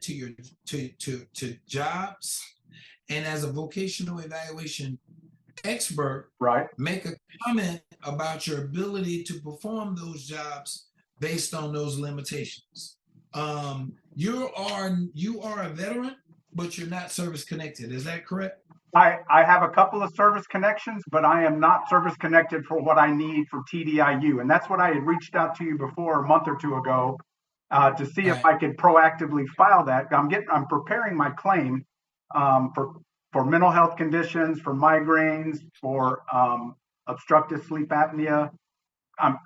to your to jobs, and as a vocational evaluation expert, Right. make a comment about your ability to perform those jobs based on those limitations. You are a veteran, but you're not service connected. Is that correct? I have a couple of service connections, but I am not service connected for what I need for TDIU. And that's what I had reached out to you before a month or two ago to see if Right, I could proactively file that. I'm preparing my claim um, for for mental health conditions, for migraines, for obstructive sleep apnea,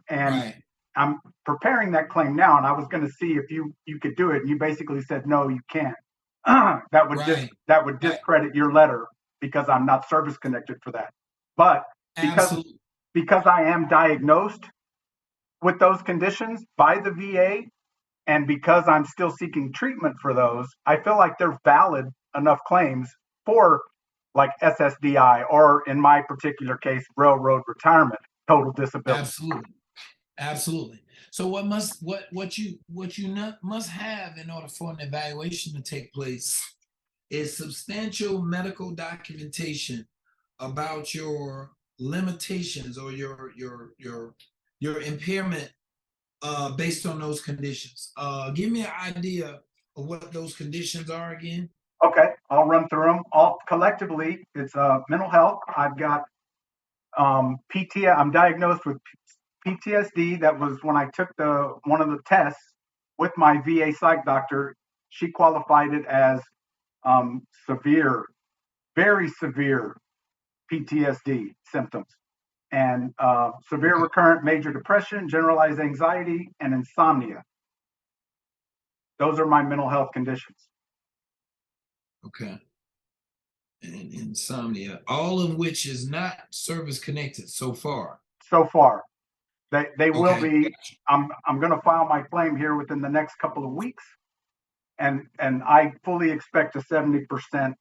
and right, I'm preparing that claim now. And I was going to see if you could do it, and you basically said no, you can't. right, That would right. discredit your letter because I'm not service connected for that. But because Absolutely. because I am diagnosed with those conditions by the VA, and because I'm still seeking treatment for those, I feel like they're valid enough claims for like SSDI, or in my particular case, railroad retirement, total disability. Absolutely. Absolutely. So what you must have in order for an evaluation to take place is substantial medical documentation about your limitations or your impairment based on those conditions. Give me an idea of what those conditions are again. Okay, I'll run through them. All collectively, it's mental health. I've got PT. I'm diagnosed with PTSD. That was when I took the one of the tests with my VA psych doctor. She qualified it as severe, very severe PTSD symptoms, and severe Okay. recurrent major depression, generalized anxiety, and insomnia. Those are my mental health conditions. Okay. And insomnia, all of which is not service connected so far. So far, they will Okay. be. I'm going to file my claim here within the next couple of weeks, and I fully expect a 70%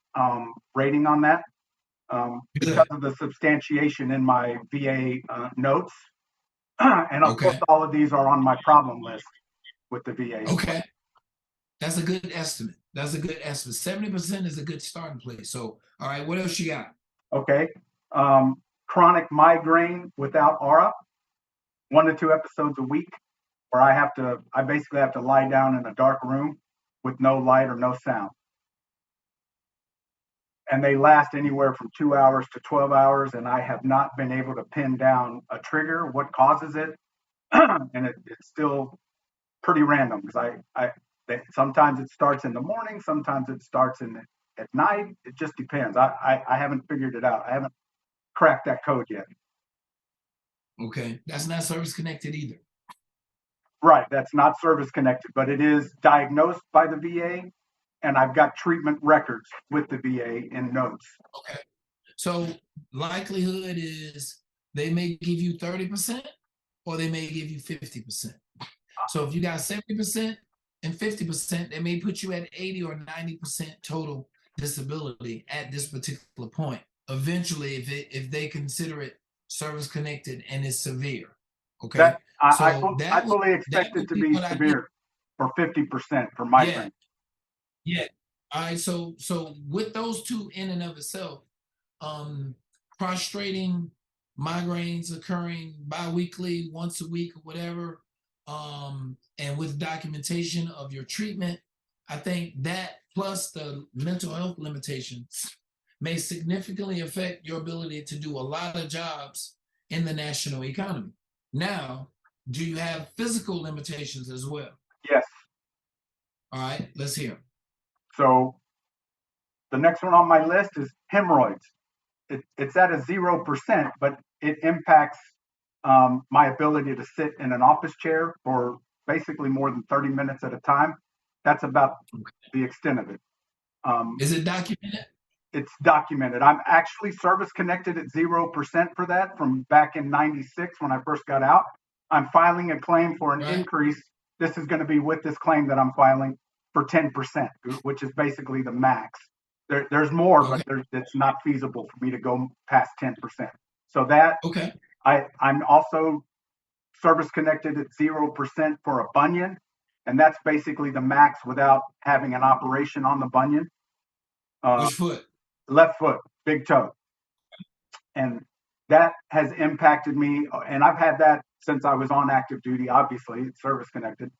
rating on that because Good. of the substantiation in my VA notes. And of course, Okay. all of these are on my problem list with the VA as well. Okay. That's a good estimate. That's a good estimate. 70% is a good starting place. So, all right, what else you got? Okay. Chronic migraine without aura, 1 to 2 episodes a week, where I basically have to lie down in a dark room with no light or no sound. And they last anywhere from 2 hours to 12 hours. And I have not been able to pin down a trigger, what causes it. And it's still pretty random because sometimes it starts in the morning, sometimes it starts at night. It just depends. I haven't figured it out. I haven't cracked that code yet. Okay. That's not service connected either. Right, that's not service connected, but it is diagnosed by the VA, and I've got treatment records with the VA in notes. Okay. So, likelihood is they may give you 30% or they may give you 50%. So, if you got 70% and 50%, they may put you at 80 or 90% total disability at this particular point. Eventually, if they consider it service connected and it's severe. That Okay. I So I that would fully that expect it would to be be what I do. severe for 50% for Yeah, migraine. yeah. All right. So with those two in and of itself, um prostrating migraines occurring bi-weekly, once a week or whatever, and with documentation of your treatment, I think that plus the mental health limitations may significantly affect your ability to do a lot of jobs in the national economy. Now, do you have physical limitations as well? Yes. All right, let's hear 'em. So the next one on my list is hemorrhoids. It's at a 0%, but it impacts my ability to sit in an office chair for basically more than 30 minutes at a time. That's about the extent of it. Um, Is it documented? it's documented. I'm actually service connected at 0% for that from back in 96 when I first got out. I'm filing a claim for an Right. increase. This is going to be with this claim that I'm filing for 10%, which is basically the max. There's more, but Okay. it's not feasible for me to go past 10%. So that Okay. I'm also service connected at 0% for a bunion. and that's basically the max without having an operation on the bunion. Which foot? Left foot, big toe. And that has impacted me. And I've had that since I was on active duty, obviously, service connected,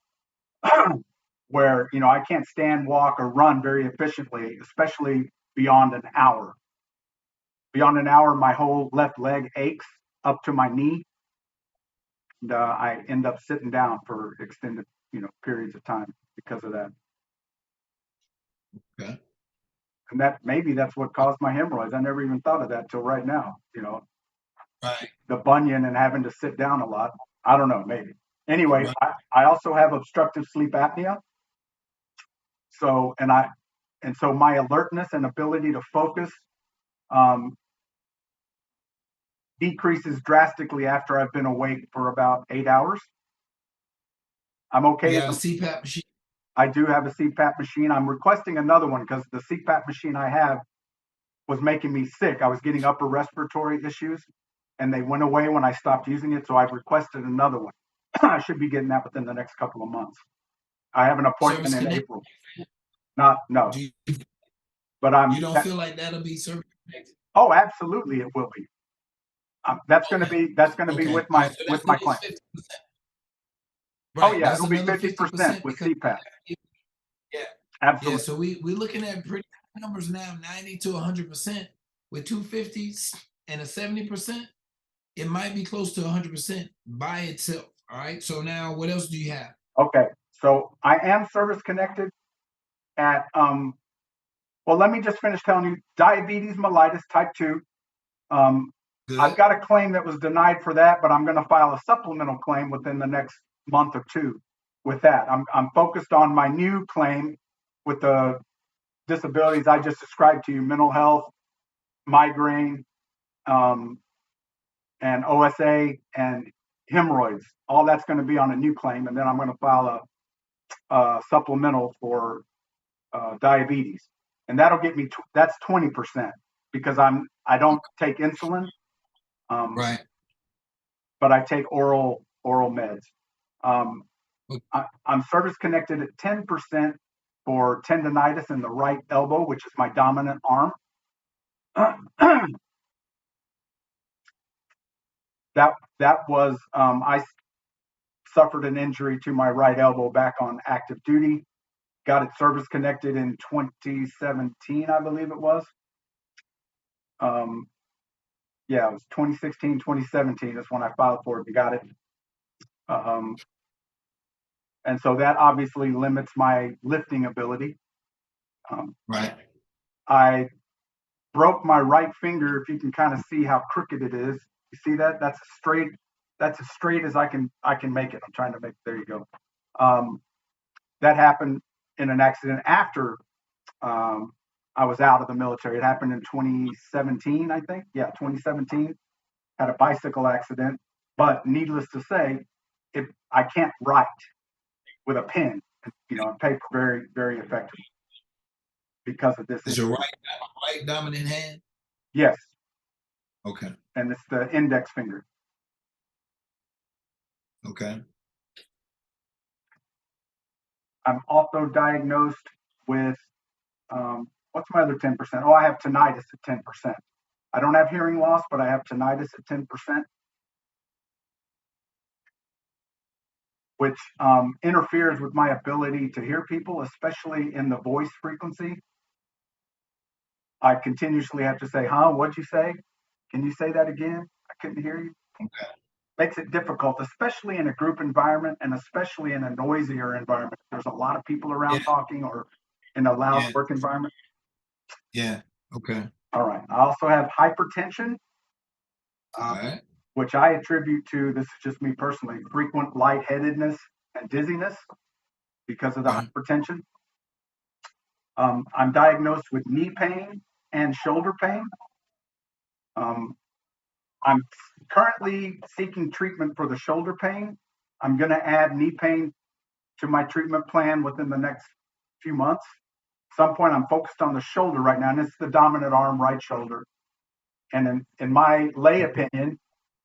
where, I can't stand, walk, or run very efficiently, especially beyond an hour. Beyond an hour, my whole left leg aches up to my knee. And I end up sitting down for extended, periods of time because of that. Okay. And that's what caused my hemorrhoids. I never even thought of that till right now. Right. The bunion and having to sit down a lot. I don't know, maybe. Anyway, Right. I also have obstructive sleep apnea. So my alertness and ability to focus um, decreases drastically after I've been awake for about 8 hours. I'm okay. You got a CPAP machine? I do have a CPAP machine. I'm requesting another one because the CPAP machine I have was making me sick. I was getting upper respiratory issues, and they went away when I stopped using it. So I've requested another one. I should be getting that within the next couple of months. I have an appointment Service in connected? April. No, but you don't feel like that'll be service connected? Oh, absolutely, it will be. That's going to be Okay. with my So that's claim. 50%. Oh Right. yeah, That's it'll be another 50% with because CPAP. yeah. Yeah. Absolutely. So we're looking at pretty numbers now, 90 to 100% with 250s and a 70%. It might be close to 100% by itself. All right. So now what else do you have? Okay. So I am service connected at well, let me just finish telling you, diabetes mellitus type 2. I've got a claim that was denied for that, but I'm going to file a supplemental claim within the next month or two with that. I'm focused on my new claim with the disabilities I just described to you: mental health, migraine, and OSA, and hemorrhoids. All that's going to be on a new claim, and then I'm going to file a supplemental for diabetes, and that'll get me. That's 20% because I don't take insulin, Right. but I take oral meds. I'm service connected at 10% for tendonitis in the right elbow, which is my dominant arm. That was I suffered an injury to my right elbow back on active duty. Got it service connected in 2017, I believe it was. Yeah, it was 2016, 2017 is when I filed for it and got it. And so that obviously limits my lifting ability. Right. I broke my right finger. If you can kind of see how crooked it is, you see that? That's as straight as I can make it. I'm trying to make. There you go. That happened in an accident after I was out of the military. It happened in 2017, I think. Yeah, 2017. Had a bicycle accident, but needless to say, I can't write with a pen, and paper very, very effective because of this. Is your right dominant hand? Yes. Okay. And it's the index finger. Okay. I'm also diagnosed with what's my other 10%? Oh, I have tinnitus at 10%. I don't have hearing loss, but I have tinnitus at 10%, which interferes with my ability to hear people, especially in the voice frequency. I continuously have to say, "Huh? What'd you say? Can you say that again? I couldn't hear you." Okay. Makes it difficult, especially in a group environment and especially in a noisier environment. There's a lot of people around talking or in a loud work environment. Yeah. Okay. All right. I also have hypertension, All right. which I attribute to, this is just me personally, frequent lightheadedness and dizziness because of the hypertension. I'm diagnosed with knee pain and shoulder pain. I'm currently seeking treatment for the shoulder pain. I'm going to add knee pain to my treatment plan within the next few months. At some point, I'm focused on the shoulder right now, and it's the dominant arm, right shoulder. And in my lay opinion,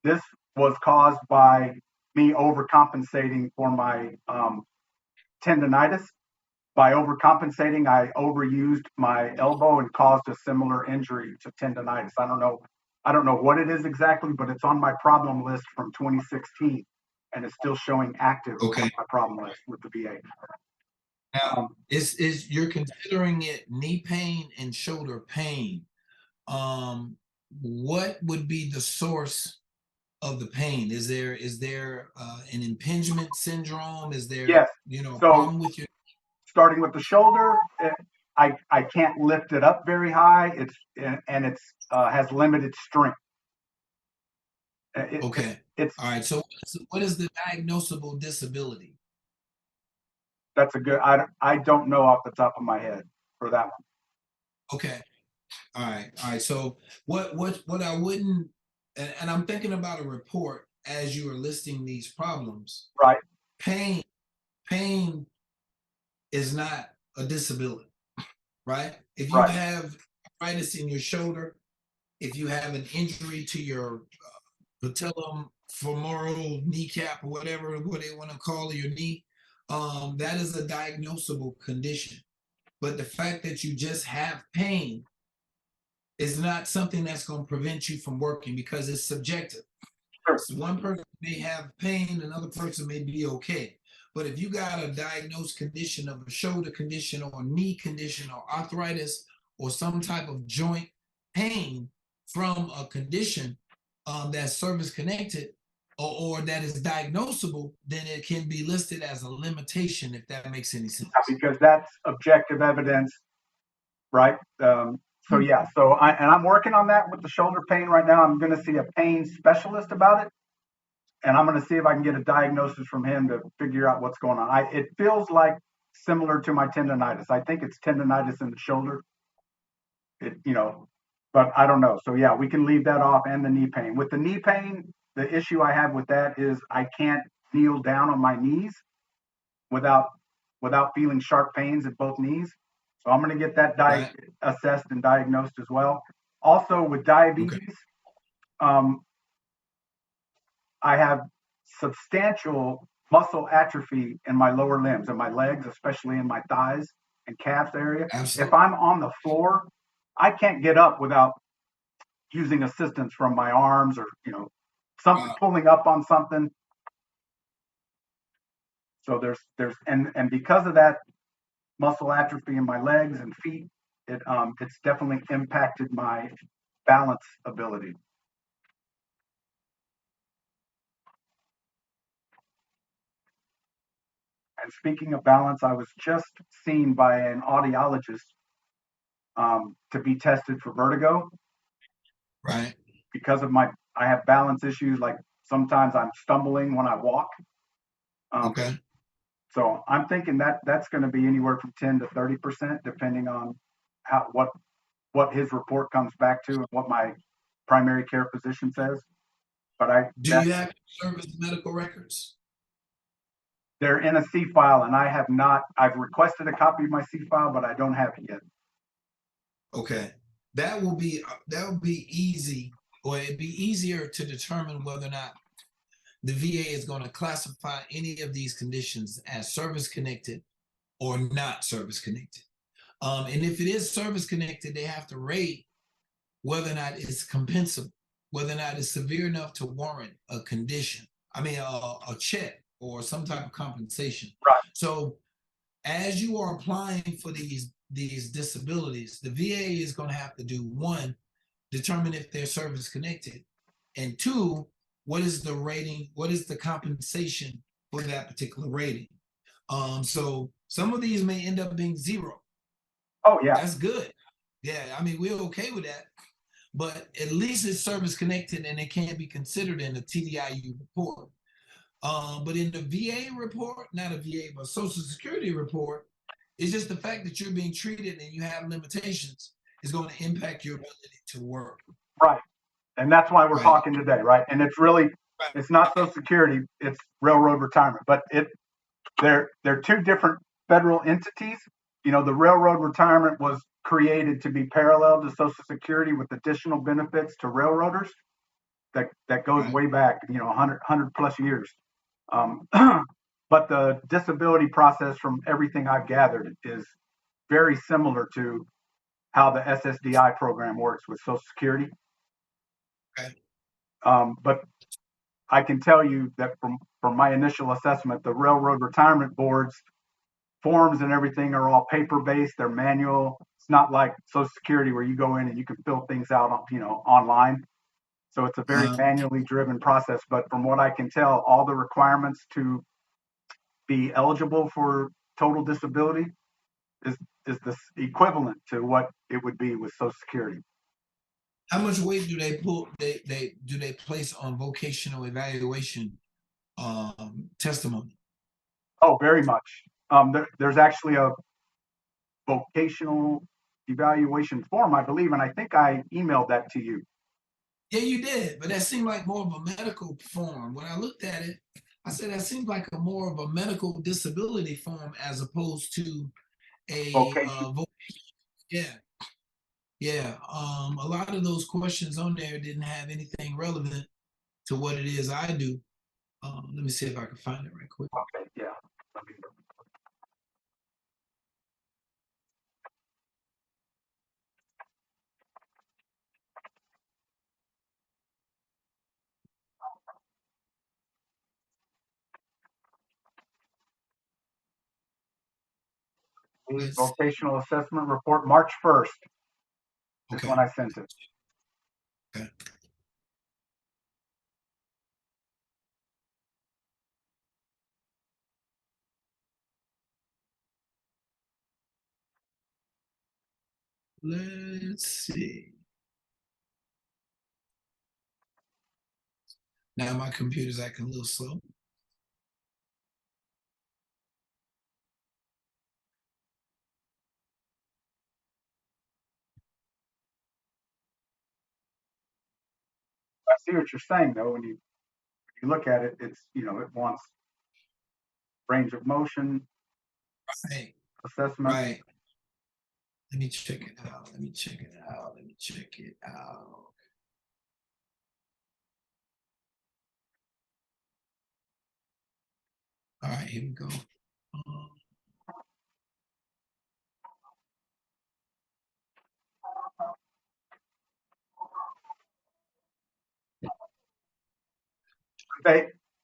this was caused by me overcompensating for my tendonitis. By overcompensating, I overused my elbow and caused a similar injury to tendonitis. I don't know what it is exactly, but it's on my problem list from 2016, and it's still showing active Okay. on my problem list with the VA. Now, is you're considering it knee pain and shoulder pain? What would be the source of the pain? Is there an impingement syndrome? Is there, Yes. a So problem with your? starting with the shoulder, I can't lift it up very high. It's has limited strength. Okay. It's All right. So what is the diagnosable disability? that's a good. I don't know off the top of my head for that one. Okay. All right. All right. So what I wouldn't, and I'm thinking about a report as you are listing these problems. Right. Pain, pain is not a disability, right? If you Right. have arthritis in your shoulder, if you have an injury to your patellum femoral kneecap or whatever what they want to call your knee, that is a diagnosable condition. But the fact that you just have pain is not something that's going to prevent you from working because it's subjective. Sure. So one person may have pain, another person may be okay. But if you got a diagnosed condition of a shoulder condition or knee condition or arthritis or some type of joint pain from a condition that's service connected or that is diagnosable, then it can be listed as a limitation if that makes any sense. Because that's objective evidence, right? So yeah, I'm working on that with the shoulder pain right now. I'm going to see a pain specialist about it, and I'm going to see if I can get a diagnosis from him to figure out what's going on. It feels like similar to my tendonitis. I think it's tendonitis in the shoulder. But I don't know. So yeah, we can leave that off and the knee pain. With the knee pain, the issue I have with that is I can't kneel down on my knees without feeling sharp pains at both knees. So I'm going to get that Right. assessed and diagnosed as well. Also with Okay. diabetes, um, I have substantial muscle atrophy in my lower limbs, in my legs, especially in my thighs and calves area. If Absolutely. I'm on the floor, I can't get up without using assistance from my arms or something pulling up on something. So there's and because of that muscle atrophy in my legs and feet, it's definitely impacted my balance ability. And speaking of balance, I was just seen by an audiologist to be tested for vertigo Right. because of I have balance issues. Like sometimes I'm stumbling when I walk. Okay. So I'm thinking that that's going to be anywhere from 10 to 30%, depending on what his report comes back to and what my primary care physician says. But Do you have service medical records? they're in a C file, and I have not. I've requested a copy of my C file, but I don't have it yet. Okay. That will be easy, or it'd be easier to determine whether or not the VA is going to classify any of these conditions as service connected or not service connected. And if it is service connected, they have to rate whether or not it's compensable, whether or not it's severe enough to warrant a condition. I mean, a check or some type of compensation. Right. So, as you are applying for these disabilities, the VA is going to have to do one, determine if they're service connected, and two, what is the rating? What is the compensation for that particular rating? So some of these may end up being zero. Oh yeah. That's good. Yeah, I mean we're okay with that, but at least it's service connected and it can't be considered in the TDIU report. But in the VA report, not a VA, but Social Security report, it's just the fact that you're being treated and you have limitations is going to impact your ability to work. Right. And that's why we're Right. talking today, right? And it's really, it's not Social Security, it's railroad retirement, but they're two different federal entities. The railroad retirement was created to be parallel to Social Security with additional benefits to railroaders. That goes Right. way back, 100 plus years. but the disability process, from everything I've gathered, is very similar to how the SSDI program works with Social Security. Okay. But I can tell you that from my initial assessment, the Railroad Retirement Board's forms and everything are all paper-based. They're manual. It's not like Social Security where you go in and you can fill things out, online. So it's a very manually driven process. But from what I can tell, all the requirements to be eligible for total disability is the equivalent to what it would be with Social Security. How much weight do they pull? They place on vocational evaluation testimony? Oh, very much. There's actually a vocational evaluation form, I believe, and I think I emailed that to you. Yeah, you did, but that seemed like more of a medical form. When I looked at it, I said that seemed like a more of a medical disability form as opposed to a Vocation. yeah. Yeah, a lot of those questions on there didn't have anything relevant to what it is I do. Let me see if I can find it right quick. Okay, yeah. Let me Let's Vocational assessment report, March 1st is okay, when I sent it. okay. Let's see. Now my computer's acting a little slow. I see what you're saying though. When you look at it, it's, it wants range of motion Right, assessment. right. Let me check it out. Let me check it out. Let me check it out. All right, here we go.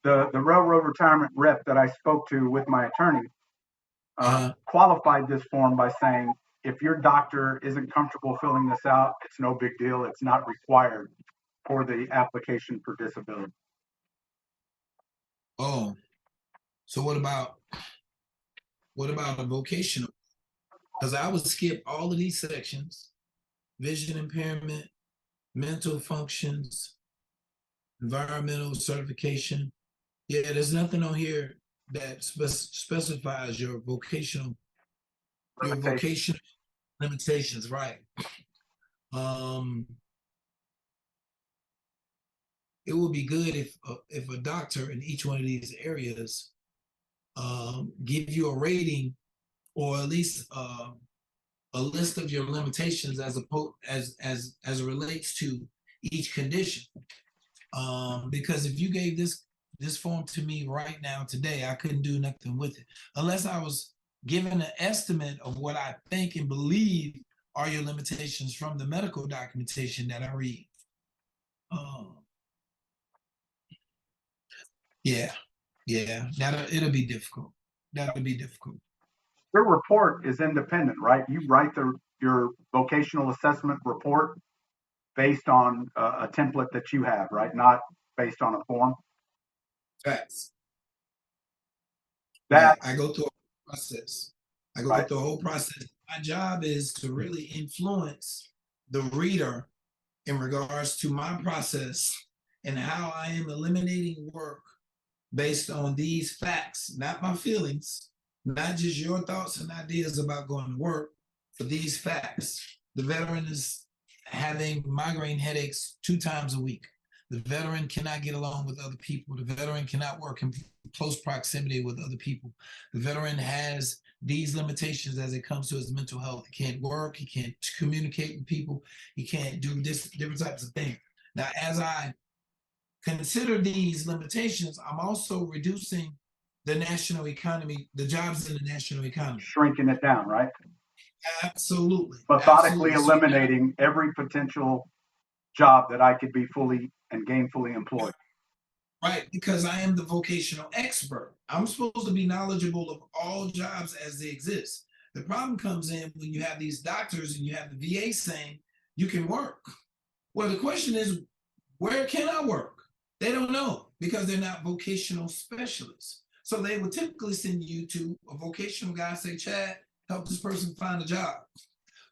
The railroad retirement rep that I spoke to with my attorney qualified this form by saying, if your doctor isn't comfortable filling this out, it's no big deal. It's not required for the application for disability. Oh, so what about a vocational? Because I would skip all of these sections: vision impairment, mental functions, environmental certification. Yeah, there's nothing on here that specifies your vocational limitations, right? Um, it would be good if a doctor in each one of these areas give you a rating or at least a list of your limitations as it relates to each condition. Because if you gave this form to me right now today, I couldn't do nothing with it unless I was given an estimate of what I think and believe are your limitations from the medical documentation that I read. Yeah, yeah, it'll be difficult. That'll be difficult. Your report is independent, right? You write your vocational assessment report based on a template that you have, right? Not based on a form. Facts. That Right. I go through a process. I go right. through a whole process. My job is to really influence the reader in regards to my process and how I am eliminating work based on these facts, not my feelings, not just your thoughts and ideas about going to work, but these facts. The veteran is having migraine headaches 2 times a week. The veteran cannot get along with other people. The veteran cannot work in close proximity with other people. The veteran has these limitations as it comes to his mental health. He can't work. He can't communicate with people. He can't do different types of things. Now, as I consider these limitations, I'm also reducing the national economy, the jobs in the national economy. Shrinking it down, right? Absolutely. Methodically Absolutely. So, eliminating every potential job that I could be fully and gainfully employed. right, because I am the vocational expert. I'm supposed to be knowledgeable of all jobs as they exist. The problem comes in when you have these doctors and you have the VA saying you can work. Well, the question is, where can I work? They don't know because they're not vocational specialists. So they would typically send you to a vocational guy, say, Chad, help this person find a job.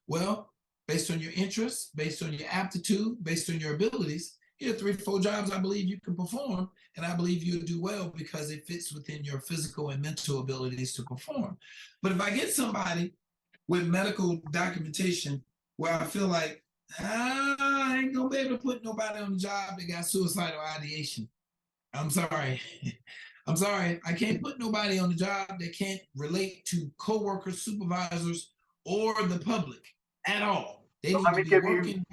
Well, based on your interests, based on your aptitude, based on your abilities, here are 3 or 4 jobs I believe you can perform, and I believe you'll do well because it fits within your physical and mental abilities to perform. But if I get somebody with medical documentation where I feel like I ain't gonna be able to put nobody on the job that got suicidal ideation. I'm sorry. I'm sorry. I can't put nobody on the job that can't relate to coworkers, supervisors, or the public at all. They So need to be working.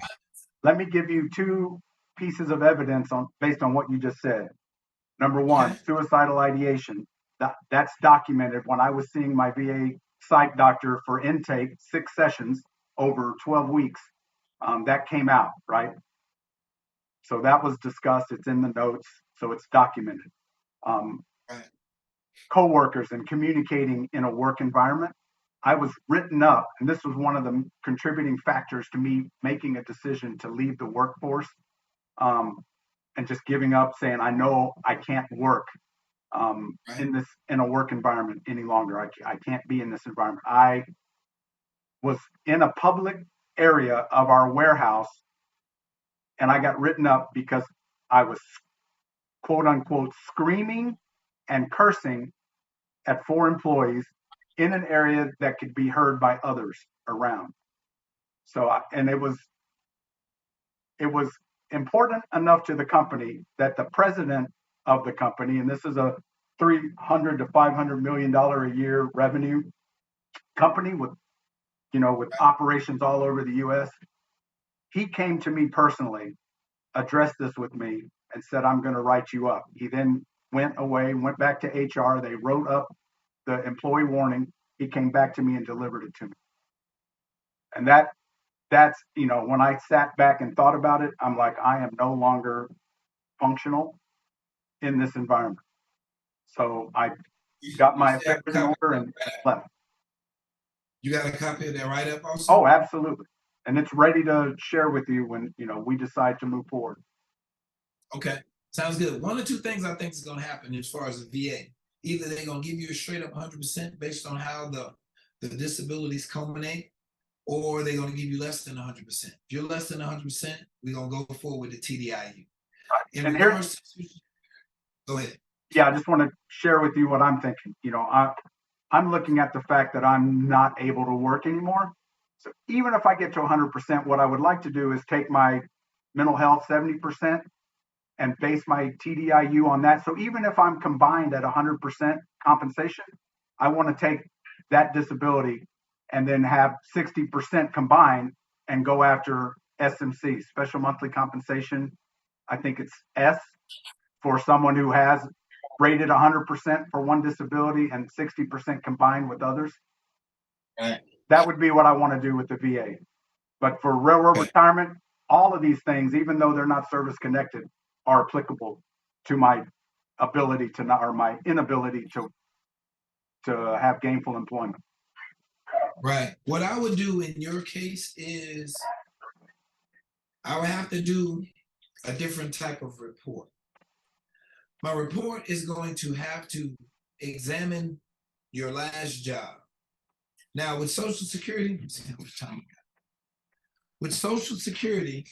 let me give you 2 pieces of evidence on based on what you just said. Number one, Okay. suicidal ideation. That's documented. When I was seeing my VA psych doctor for intake, 6 sessions over 12 weeks, that came out, right? So that was discussed. It's in the notes, so it's documented. Um, Right. Coworkers and communicating in a work environment. I was written up, and this was one of the contributing factors to me making a decision to leave the workforce, and just giving up, saying I know I can't work Right. in a work environment any longer. I can't be in this environment. I was in a public area of our warehouse, and I got written up because I was quote unquote screaming and cursing at 4 employees in an area that could be heard by others around. So, and it was important enough to the company that the president of the company, and this is a 300 to 500 million dollar a year revenue company with with operations all over the U.S. He came to me personally, addressed this with me, and said, "I'm going to write you up." He then went away, went back to HR. They wrote up the employee warning. He came back to me and delivered it to me. And that's when I sat back and thought about it, I'm like, I am no longer functional in this environment. So I got You my say I have a affairs in copy order of and that. left. You got a copy of that write up also? Oh, absolutely. And it's ready to share with you when we decide to move forward. Okay. Sounds good. 1 or 2 things I think is going to happen as far as the VA. Either they're going to give you a straight up 100% based on how the disabilities culminate, or they're going to give you less than 100%. If you're less than 100%, we're going to go forward with the TDIU. In And here's regards to, go ahead. Yeah, I just want to share with you what I'm thinking. I'm looking at the fact that I'm not able to work anymore. So even if I get to 100%, what I would like to do is take my mental health 70% and base my TDIU on that. So even if I'm combined at 100% compensation, I want to take that disability and then have 60% combined and go after SMC, special monthly compensation. I think it's S for someone who has rated 100% for one disability and 60% combined with others. Right. That would be what I want to do with the VA. But for railroad Okay. retirement, all of these things, even though they're not service connected, are applicable to my ability to not, or my inability to have gainful employment. Right. What I would do in your case is I would have to do a different type of report. My report is going to have to examine your last job. Now, with Social Security, with Social Security,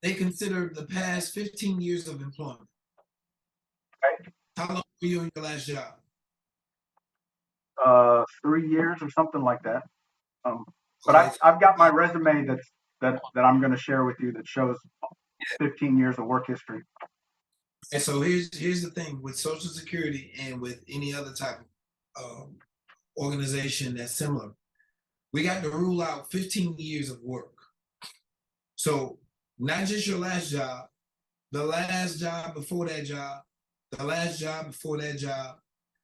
they consider the past 15 years of employment. Right? How long were you in your last job? 3 years or something like that. But Okay. I've got my resume that I'm going to share with you that shows 15 years of work history. And so here's the thing with Social Security and with any other type of organization that's similar. We got to rule out 15 years of work. So not just your last job, the last job before that job, the last job before that job,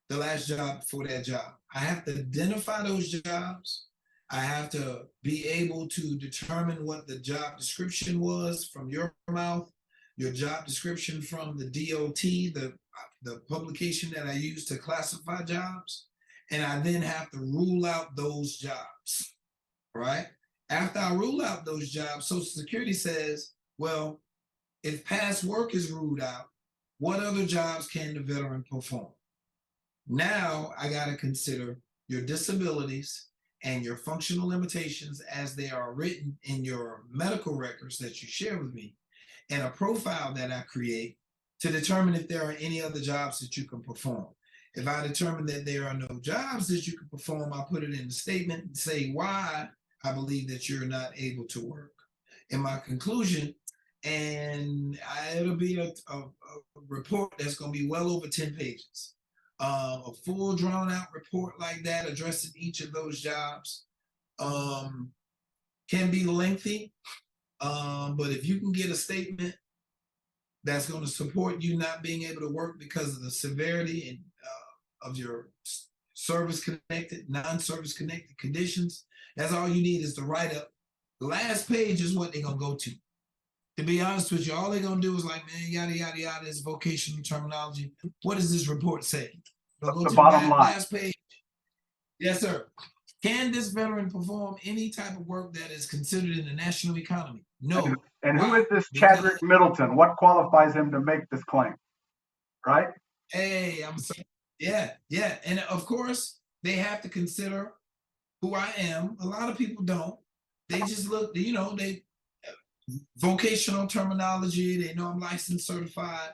the last job before that job. I have to identify those jobs. I have to be able to determine what the job description was from your mouth, your job description from the DOT, the publication that I use to classify jobs. And I then have to rule out those jobs, right? After I rule out those jobs, Social Security says, well, if past work is ruled out, what other jobs can the veteran perform? Now I got to consider your disabilities and your functional limitations as they are written in your medical records that you share with me, and a profile that I create to determine if there are any other jobs that you can perform. If I determine that there are no jobs that you can perform, I put it in the statement and say why I believe that you're not able to work. In my conclusion, and it'll be a report that's going to be well over 10 pages. A full drawn out report like that addressing each of those jobs can be lengthy, but if you can get a statement that's going to support you not being able to work because of the severity and of your service connected, non-service connected conditions, that's all you need is the write-up. The last page is what they're going to go to. To be honest with you, all they're going to do is like, man, yada, yada, yada, is vocational terminology. What does this report say? They'll go The to bottom the line. last page. Yes, sir. Can this veteran perform any type of work that is considered in the national economy? No. And who Why? is this Because, Chadwick Middleton? What qualifies him to make this claim? Right? hey, I'm sorry. Yeah, yeah. And of course, they have to consider who I am. A lot of people don't. They just look, they vocational terminology. They know I'm licensed, certified.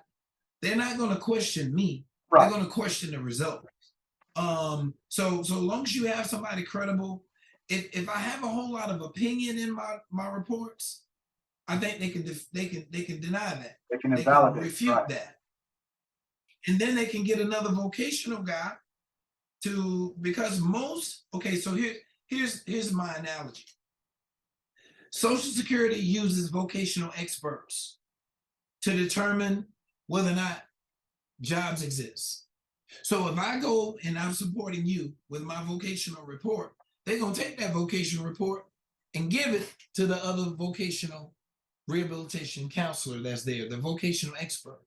They're not going to question me. Right. They're going to question the result. So long as you have somebody credible, if I have a whole lot of opinion in my reports, I think they can deny that. They can They invalidate. can refute Right. that, and then they can get another vocational guy to, because most, okay, so here's my analogy. Social Security uses vocational experts to determine whether or not jobs exist. So if I go and I'm supporting you with my vocational report, they're going to take that vocational report and give it to the other vocational rehabilitation counselor that's there, the vocational expert.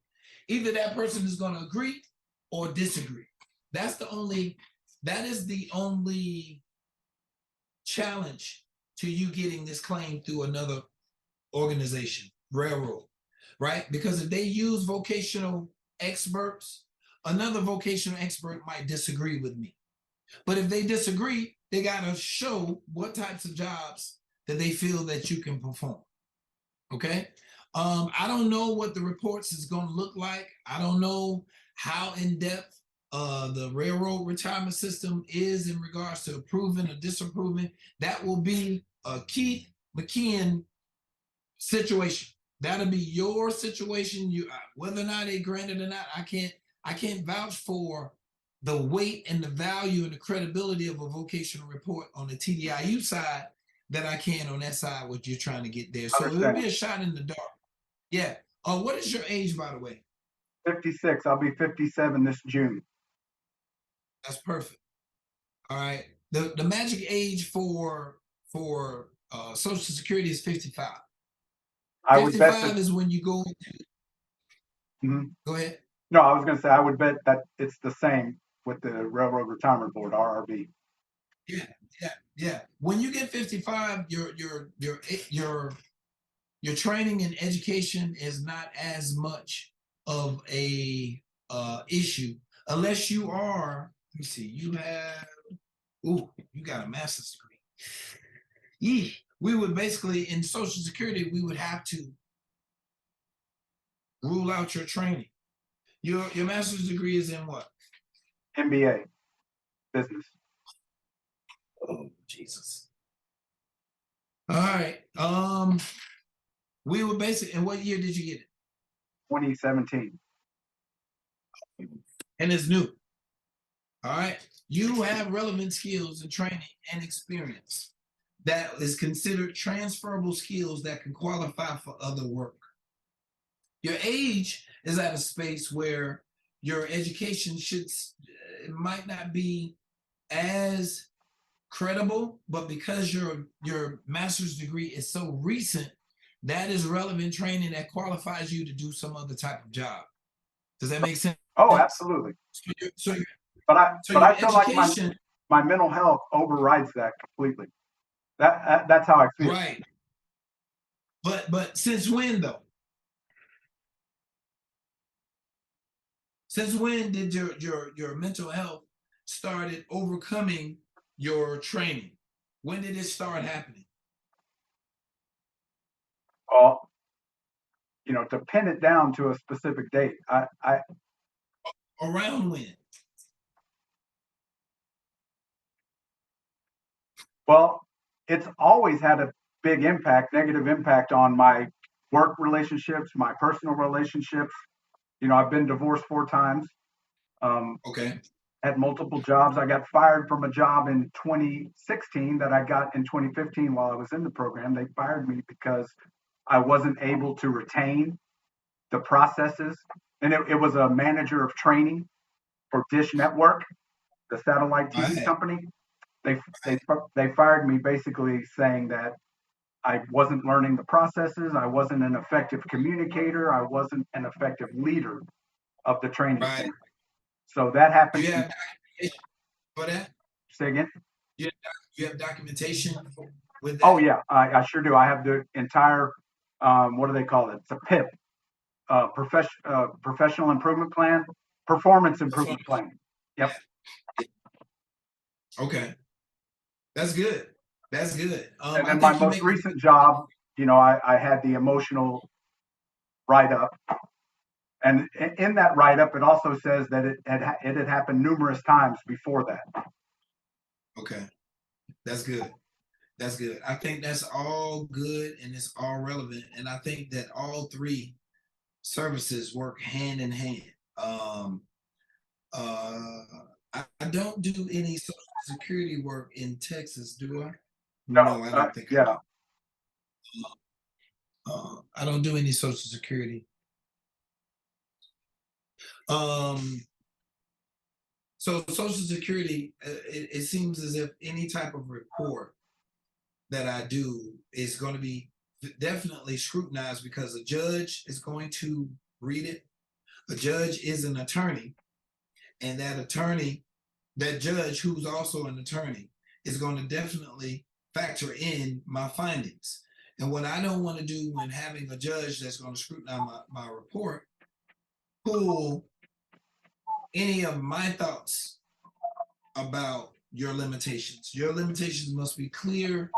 Either that person is going to agree or disagree. That is the only challenge to you getting this claim through another organization, railroad, right? Because if they use vocational experts, another vocational expert might disagree with me. But if they disagree, they got to show what types of jobs that they feel that you can perform. Okay. I don't know what the reports is going to look like. I don't know how in depth the railroad retirement system is in regards to approving or disapproving. That will be a Keith McKeon situation. That'll be your situation. You, whether or not they grant it or not, I can't vouch for the weight and the value and the credibility of a vocational report on the TDIU side that I can on that side what you're trying to get there. So it'll be a shot in the dark. Yeah. What is your age, by the way? 56. I'll be 57 this June. That's perfect. All right. The magic age for Social Security is 55. I would bet 55 is when you go. Mhm. Go ahead. No, I was going to say I would bet that it's the same with the Railroad Retirement Board, RRB. Yeah. When you get 55, your training and education is not as much of a issue unless you are. Let me see. You got a master's degree. We would basically, in Social Security, we would have to rule out your training. Your master's degree is in what? MBA, business. Oh, Jesus. All right. We were basically, and what year did you get it? 2017. And it's new. All right. You have relevant skills and training and experience that is considered transferable skills that can qualify for other work. Your age is at a space where your education it might not be as credible, but because your master's degree is so recent, that is relevant training that qualifies you to do some other type of job. Does that make sense? Oh, absolutely. So your, so your, so But your I feel like education, my mental health overrides that completely. That's how I feel. right? But since when though? Since when did your mental health started overcoming your training? When did it start happening? Well, to pin it down to a specific date, Around when? well, it's always had a big impact, negative impact on my work relationships, my personal relationships. I've been divorced 4 times. Um, Okay. had multiple jobs. I got fired from a job in 2016 that I got in 2015 while I was in the program. They fired me because I wasn't able to retain the processes. And it was a manager of training for Dish Network, the satellite All TV right. company. They fired me basically saying that I wasn't learning the processes. I wasn't an effective communicator. I wasn't an effective leader of the training Right. center. So that Do happened. you have documentation for that? Say again. You have documentation with Oh that? yeah, I sure do. I have the entire, what do they call it? It's a PIP, professional improvement plan, performance That's what improvement plan. Yep. Okay. That's good. That's good. And I then my think you most make a recent job, I had the emotional write up, and in that write up, it also says that it had happened numerous times before that. okay. That's good. That's good. I think that's all good and it's all relevant. And I think that all three services work hand in hand. Um, uh, I don't do any social security work in Texas, do I? No, No, I don't think I yeah, do. I don't do any social security. Um, so social security, it seems as if any type of report that I do is going to be definitely scrutinized because a judge is going to read it. A judge is an attorney, and that judge who's also an attorney, is going to definitely factor in my findings. And what I don't want to do when having a judge that's going to scrutinize my report, pull any of my thoughts about your limitations. Your limitations must be clear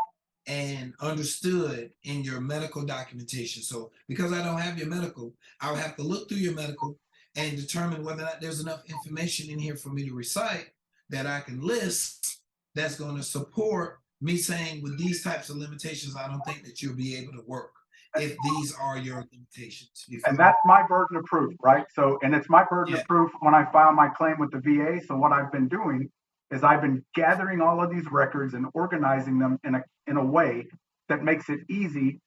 and understood in your medical documentation. So because I don't have your medical, I'll have to look through your medical and determine whether or not there's enough information in here for me to recite that I can list that's going to support me saying with these types of limitations, I don't think that you'll be able to work if these are your limitations. You and feel me? that's my burden of proof, right? So, and it's my burden Yeah. of proof when I file my claim with the VA. So what I've been doing is I've been gathering all of these records and organizing them in a way that makes it easy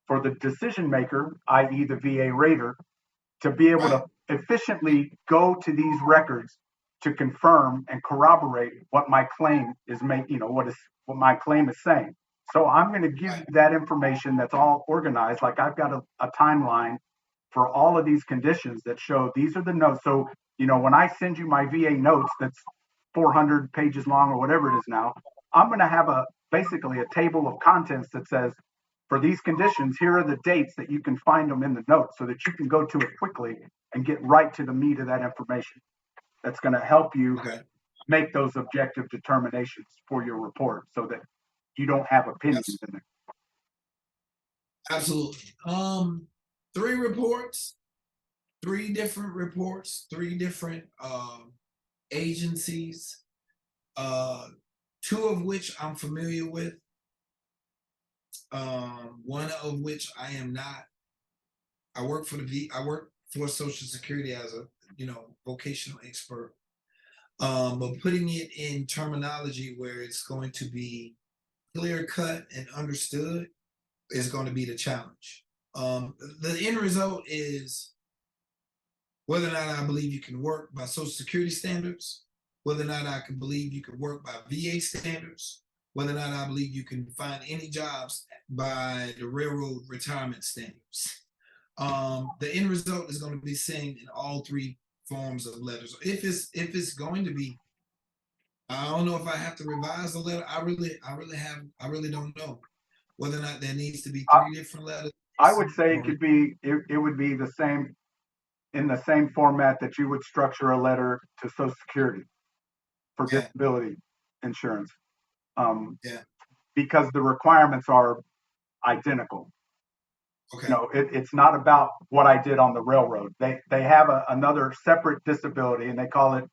for the decision maker, i.e., the VA rater, to be able Right. to efficiently go to these records to confirm and corroborate what my claim is making, what my claim is saying. So I'm going to give Right. you that information that's all organized. Like I've got a timeline for all of these conditions that show these are the notes. So, when I send you my VA notes that's 400 pages long or whatever it is now, I'm going to have basically a table of contents that says, for these conditions, here are the dates that you can find them in the notes so that you can go to it quickly and get right to the meat of that information. That's going to help you Okay. make those objective determinations for your report so that you don't have opinions in there. Absolutely. Three reports, three different reports, three different agencies, uh, two of which I'm familiar with, one of which I am not. I work for Social Security as a vocational expert, but putting it in terminology where it's going to be clear cut and understood is going to be the challenge. The end result is whether or not I believe you can work by Social Security standards, whether or not I can believe you can work by VA standards, whether or not I believe you can find any jobs by the railroad retirement standards. The end result is going to be seen in all three forms of letters. If it's going to be, I don't know if I have to revise the letter. I really don't know whether or not there needs to be I, three different letters I would say or it would be the same in the same format that you would structure a letter to Social Security for yeah, disability insurance, um, yeah, because the requirements are identical. okay, It's not about what I did on the railroad. They have another separate disability, and they call it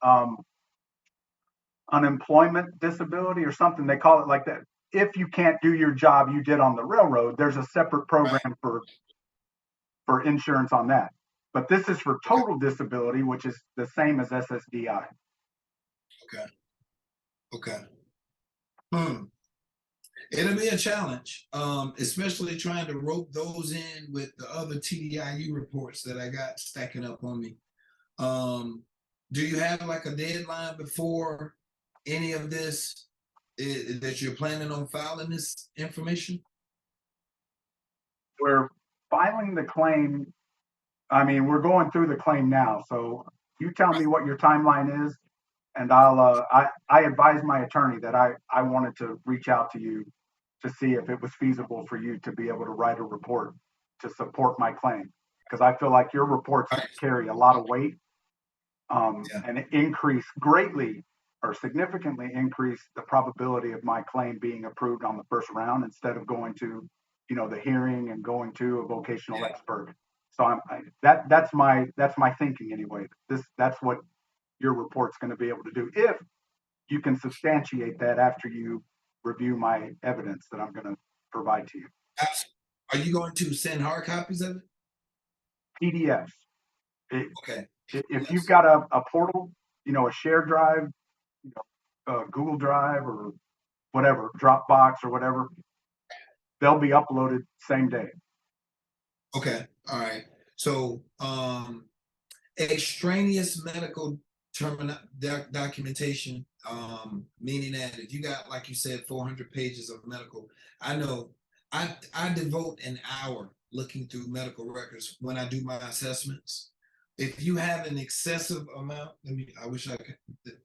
unemployment disability or something. They call it like that. If you can't do your job you did on the railroad, there's a separate right, program for insurance on that. But this is for okay, total disability, which is the same as SSDI. okay, okay. Hmm. It'll be a challenge, especially trying to rope those in with the other TDIU reports that I got stacking up on me. Um, do you have like a deadline before any of this that you're planning on filing this information? We're filing the claim. I mean, we're going through the claim now. So you tell me what your timeline is, and I advised my attorney that I wanted to reach out to you to see if it was feasible for you to be able to write a report to support my claim, because I feel like your reports Right. carry a lot of weight, Yeah. and increase greatly or significantly increase the probability of my claim being approved on the first round instead of going to, the hearing and going to a vocational Yeah. expert. So that's my thinking anyway. That's what your report's going to be able to do if you can substantiate that after you review my evidence that I'm going to provide to you. Absolutely. Are you going to send hard copies of it? PDFs. Okay. If you've Yes. got a portal, a shared drive, you Google Drive or whatever, Dropbox or whatever, they'll be uploaded same day. Okay. All right. So, extraneous medical documentation, meaning that if you got, like you said, 400 pages of medical, I know I devote an hour looking through medical records when I do my assessments. If you have an excessive amount, I wish I could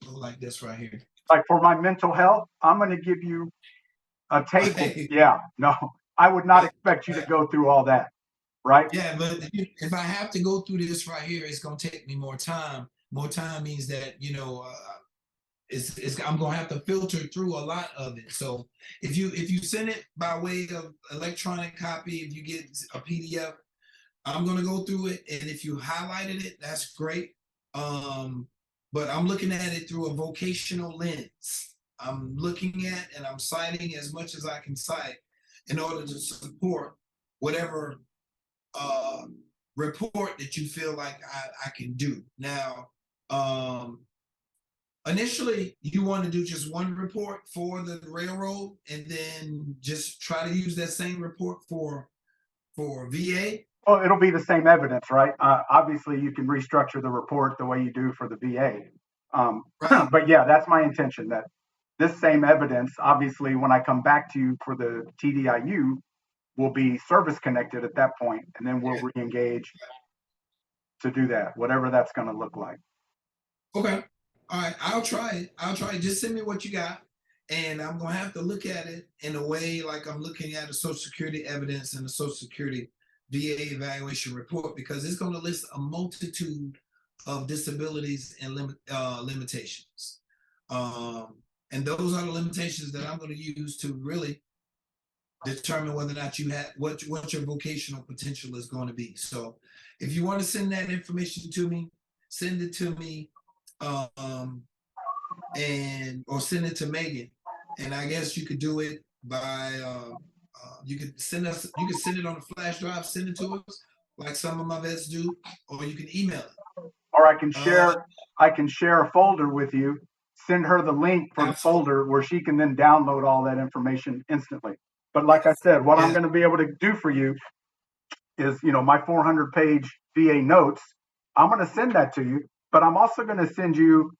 go like this right here. Like for my mental health, I'm going to give you a table. Right, Yeah, no, I would not right, expect you to right. go through all that, right? Yeah, but if I have to go through this right here, it's gonna take me more time. More time means that it's I'm gonna have to filter through a lot of it. So if you send it by way of electronic copy, if you get a PDF, I'm gonna go through it, and if you highlighted it, that's great. Um, but I'm looking at it through a vocational lens. I'm looking at and I'm citing as much as I can cite in order to support whatever uh, report that you feel like I can do. Now, um, initially, you want to do just one report for the railroad, and then just try to use that same report for VA. Well, it'll be the same evidence, right? Obviously, you can restructure the report the way you do for the VA. Right. But yeah, that's my intention that this same evidence, obviously, when I come back to you for the TDIU, will be service connected at that point, and then we'll Yeah. re-engage to do that, whatever that's going to look like. Okay. All right. I'll try it. I'll try it. Just send me what you got. And I'm gonna have to look at it in a way like I'm looking at a Social Security evidence and a Social Security VA evaluation report, because it's going to list a multitude of disabilities and limitations. And those are the limitations that I'm going to use to really determine whether or not you have what your vocational potential is going to be. So if you want to send that information to me, send it to me, um, and or send it to Megan. And I guess you could do it by you could send it on a flash drive, send it to us like some of my vets do, or you can email it. Or Uh, I can share a folder with you, send her the link for the absolutely. folder where she can then download all that information instantly. But like I Yes. said, what I'm Yes. going to be able to do for you is, my 400 page VA notes. I'm going to send that to you, but I'm also going to send you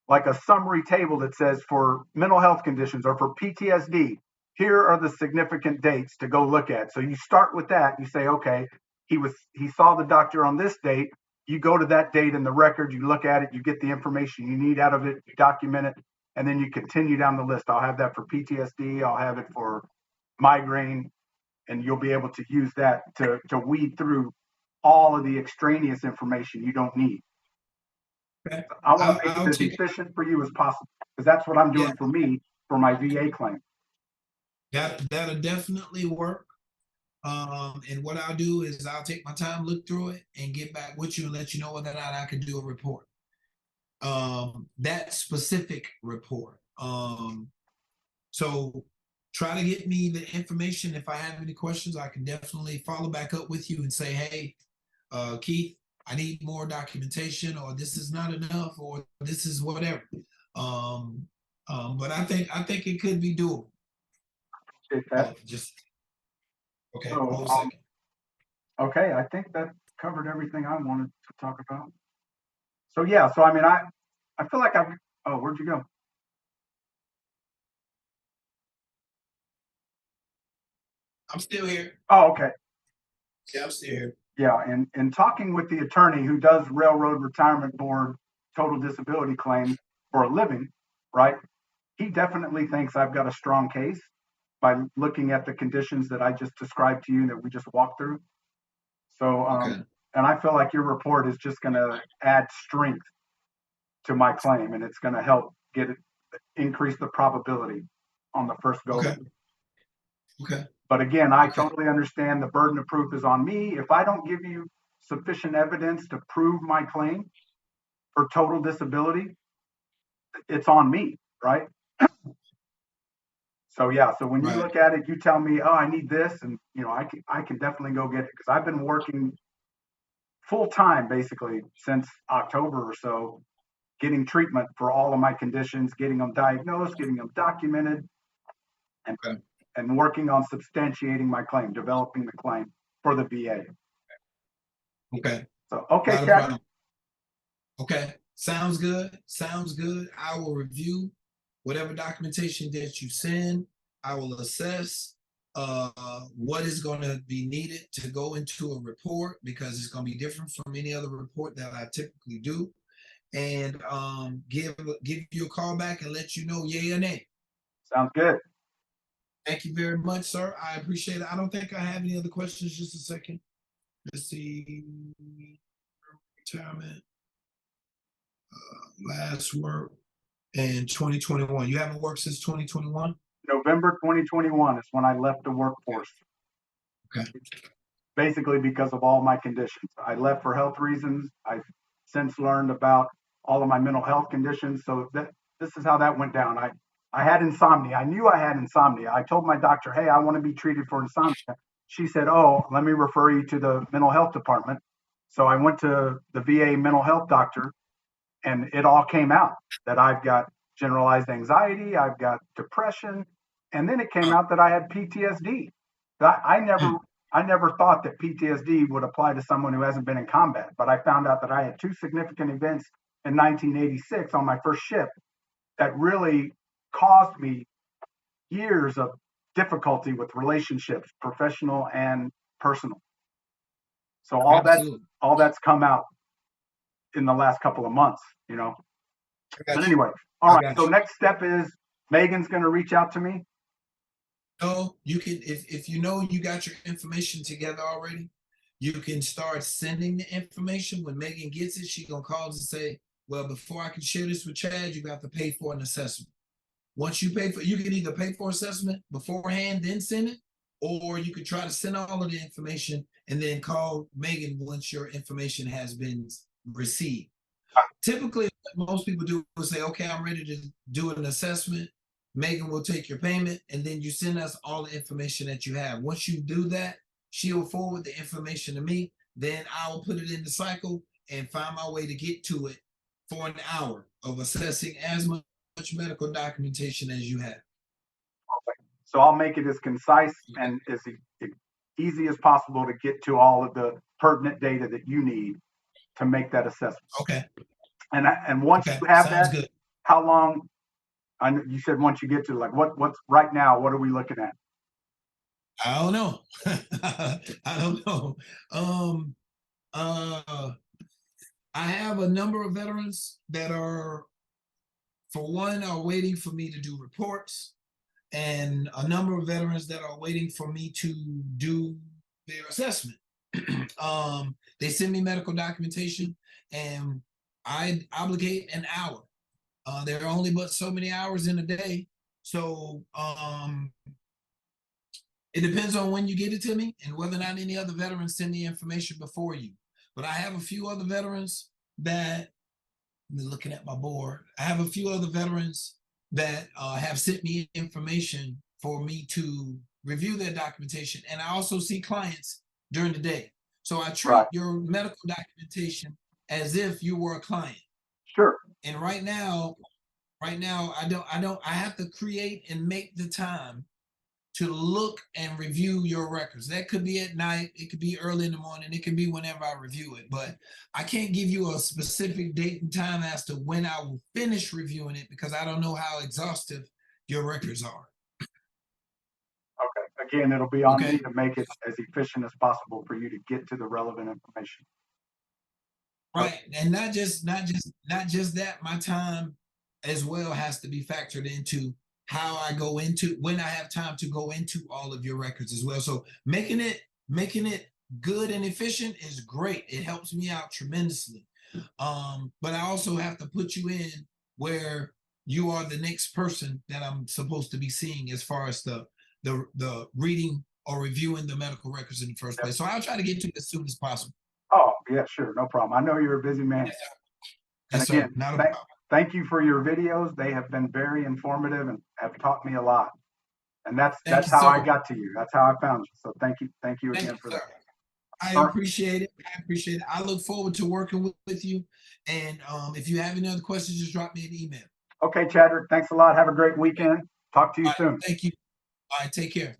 like a summary table that says for mental health conditions or for PTSD, here are the significant dates to go look at. So you start with that. You say, okay, he saw the doctor on this date. You go to that date in the record, you look at it, you get the information you need out of it, you document it, and then you continue down the list. I'll have that for PTSD, I'll have it for migraine, and you'll be able to use that to weed through all of the extraneous information you don't need. Okay. I want to make I'll it as take it. efficient for you as possible because that's what I'm Yeah, doing for me for my VA claim. that'll definitely work. And what I'll do is I'll take my time, look through it, and get back with you and let you know whether or not I can do a report. That specific report. So try to get me the information. If I have any questions, I can definitely follow back up with you and say, hey, Keith, I need more documentation, or this is not enough, or this is whatever. But I think it could be doable. Appreciate that. Just okay. So, Hold a second. okay, I think that covered everything I wanted to talk about. So yeah, so I mean, I feel like I've. Oh, where'd you go? I'm still here. Oh, okay. Yeah, I'm still here. Yeah, and talking with the attorney who does Railroad Retirement Board total disability claims for a living, right? He definitely thinks I've got a strong case by looking at the conditions that I just described to you that we just walked through. So, Okay. and I feel like your report is just going to add strength to my claim, and it's going to help get it increase the probability on the first go. Okay. Okay. But again, I Okay. totally understand the burden of proof is on me. If I don't give you sufficient evidence to prove my claim for total disability, it's on me, right? So yeah, so when you Right. look at it, you tell me, oh, I need this, and you know, I can definitely go get it because I've been working full time basically since October or so, getting treatment for all of my conditions, getting them diagnosed, getting them documented, and Okay. and working on substantiating my claim, developing the claim for the VA. Okay. So okay, Not a Chad. problem. Okay. Sounds good. Sounds good. I will review whatever documentation that you send. I will assess what is going to be needed to go into a report because it's going to be different from any other report that I typically do, and give you a call back and let you know yay or nay. Sounds good. Thank you very much, sir. I appreciate it. I don't think I have any other questions. Just a second. Let's see. Retirement. Last work in 2021. You haven't worked since 2021? November 2021 is when I left the workforce. Okay. Basically because of all my conditions. I left for health reasons. I've since learned about all of my mental health conditions. So this is how that went down. I had insomnia. I knew I had insomnia. I told my doctor, hey, I want to be treated for insomnia. She said, oh, let me refer you to the mental health department. So I went to the VA mental health doctor, and it all came out that I've got generalized anxiety, I've got depression, and then it came out that I had PTSD. I never thought that PTSD would apply to someone who hasn't been in combat, but I found out that I had two significant events in 1986 on my first ship that really caused me years of difficulty with relationships, professional and personal. So Absolutely. all that's come out in the last couple of months, you know. I But got you. anyway, all I right. got So you. next step is Megan's going to reach out to me. No, you can if you know you got your information together already, you can start sending the information. When Megan gets it, she gonna call and say, well, before I can share this with Chad, you got to pay for an assessment. Once you pay for, you can either pay for assessment beforehand, then send it, or you could try to send all of the information and then call Megan once your information has been received. Typically, what most people do is say, okay, I'm ready to do an assessment. Megan will take your payment, and then you send us all the information that you have. Once you do that, she'll forward the information to me. Then I will put it in the cycle and find my way to get to it for an hour of assessing as much medical documentation as you have. So I'll make it as concise and as easy as possible to get to all of the pertinent data that you need to make that assessment. Okay. And once Okay. you have Sounds that, good. how long? I know you said once you get to like what's right now, what are we looking at? I don't know. I don't know. Um, uh, I have a number of veterans that are, for one, are waiting for me to do reports, and a number of veterans that are waiting for me to do their assessment. They send me medical documentation, and I obligate an hour. There are only but so many hours in a day, so it depends on when you get it to me and whether or not any other veterans send the information before you. But I have a few other veterans that, looking at my board, I have a few other veterans that have sent me information for me to review their documentation. And I also see clients during the day. So I treat Right. your medical documentation as if you were a client. Sure. And right now, I have to create and make the time to look and review your records. That could be at night, it could be early in the morning, it could be whenever I review it, but I can't give you a specific date and time as to when I will finish reviewing it because I don't know how exhaustive your records are. Okay. Again, it'll be on me Okay. to make it as efficient as possible for you to get to the relevant information. Right. And not just that, my time as well has to be factored into how I go into when I have time to go into all of your records as well. So making it good and efficient is great. It helps me out tremendously. But I also have to put you in where you are the next person that I'm supposed to be seeing as far as the reading or reviewing the medical records in the first Yep. place. So I'll try to get to it as soon as possible. Oh, yeah, sure. No problem. I know you're a busy man. Yes, sir. And Yes, sir. again, Not a thank, problem. thank you for your videos. They have been very informative and have taught me a lot. And that's Thank that's you, how I sir. got to you. That's how I found you. So thank you Thank again you, for sir. that. I All right. appreciate it. I appreciate it. I look forward to working with you. And if you have any other questions, just drop me an email. Okay, Chadwick, thanks a lot. Have a great weekend. Talk to you All right. soon. Thank you. All right. Take care.